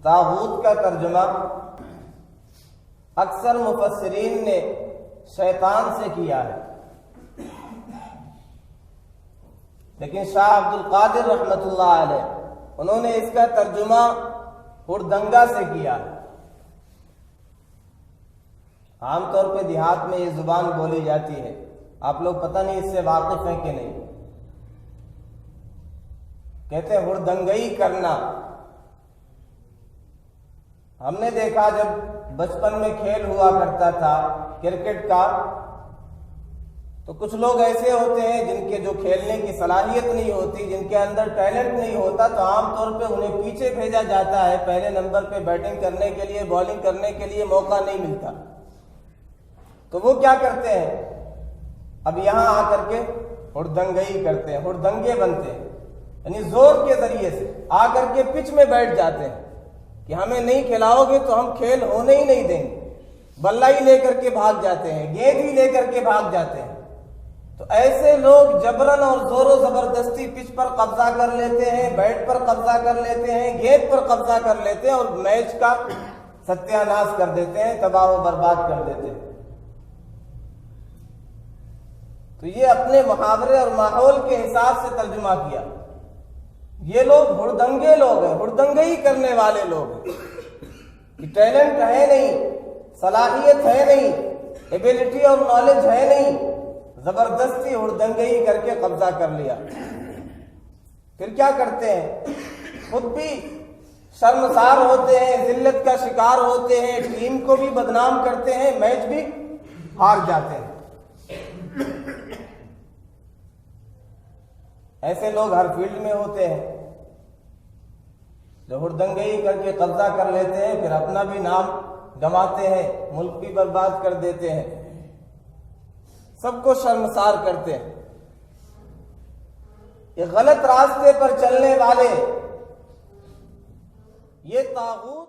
طاغوت کا ترجمہ اکثر مفسرین نے شیطان سے کیا ہے، لیکن شاہ عبد القادر رحمۃ اللہ علیہ انہوں نے اس کا ترجمہ ہردنگا سے کیا ہے۔ عام طور پہ دیہات میں یہ زبان بولی جاتی ہے، آپ لوگ پتہ نہیں اس سے واقف ہیں کہ نہیں۔ کہتے ہیں ہردنگئی کرنا۔ ہم نے دیکھا جب بچپن میں کھیل ہوا کرتا تھا کرکٹ کا، تو کچھ لوگ ایسے ہوتے ہیں جن کے جو کھیلنے کی صلاحیت نہیں ہوتی، جن کے اندر ٹیلنٹ نہیں ہوتا، تو عام طور پہ انہیں پیچھے بھیجا جاتا ہے، پہلے نمبر پہ بیٹنگ کرنے کے لیے، بالنگ کرنے کے لیے موقع نہیں ملتا۔ تو وہ کیا کرتے ہیں، اب یہاں آ کر کے ہردنگئی کرتے ہیں، ہردنگے بنتے ہیں، یعنی زور کے ذریعے سے آ کر کے پچ میں بیٹھ جاتے ہیں کہ ہمیں نہیں کھلاؤ گے تو ہم کھیل ہونے ہی نہیں دیں گے۔ بلہ ہی لے کر کے بھاگ جاتے ہیں، گیند ہی لے کر کے بھاگ جاتے ہیں۔ تو ایسے لوگ جبرن اور زور و زبردستی پچ پر قبضہ کر لیتے ہیں، بیٹ پر قبضہ کر لیتے ہیں، گیند پر قبضہ کر لیتے ہیں اور میچ کا ستیہ ناش کر دیتے ہیں، تباہ و برباد کر دیتے ہیں۔ تو یہ اپنے محاورے اور ماحول کے حساب سے ترجمہ کیا۔ یہ لوگ ہردنگے لوگ ہیں، ہردنگئی کرنے والے لوگ ہیں کہ ٹیلنٹ ہے نہیں، صلاحیت ہے نہیں، ایبیلٹی اور نالج ہے نہیں، زبردستی ہردنگئی کر کے قبضہ کر لیا۔ پھر کیا کرتے ہیں، خود بھی شرمسار ہوتے ہیں، ذلت کا شکار ہوتے ہیں، ٹیم کو بھی بدنام کرتے ہیں، میچ بھی ہار جاتے ہیں۔ ایسے لوگ ہر فیلڈ میں ہوتے ہیں، جو ہردنگئی کر کے قبضہ کر لیتے ہیں، پھر اپنا بھی نام گنواتے ہیں، ملک بھی برباد کر دیتے ہیں، سب کو شرمسار کرتے ہیں۔ یہ غلط راستے پر چلنے والے، یہ طاغوت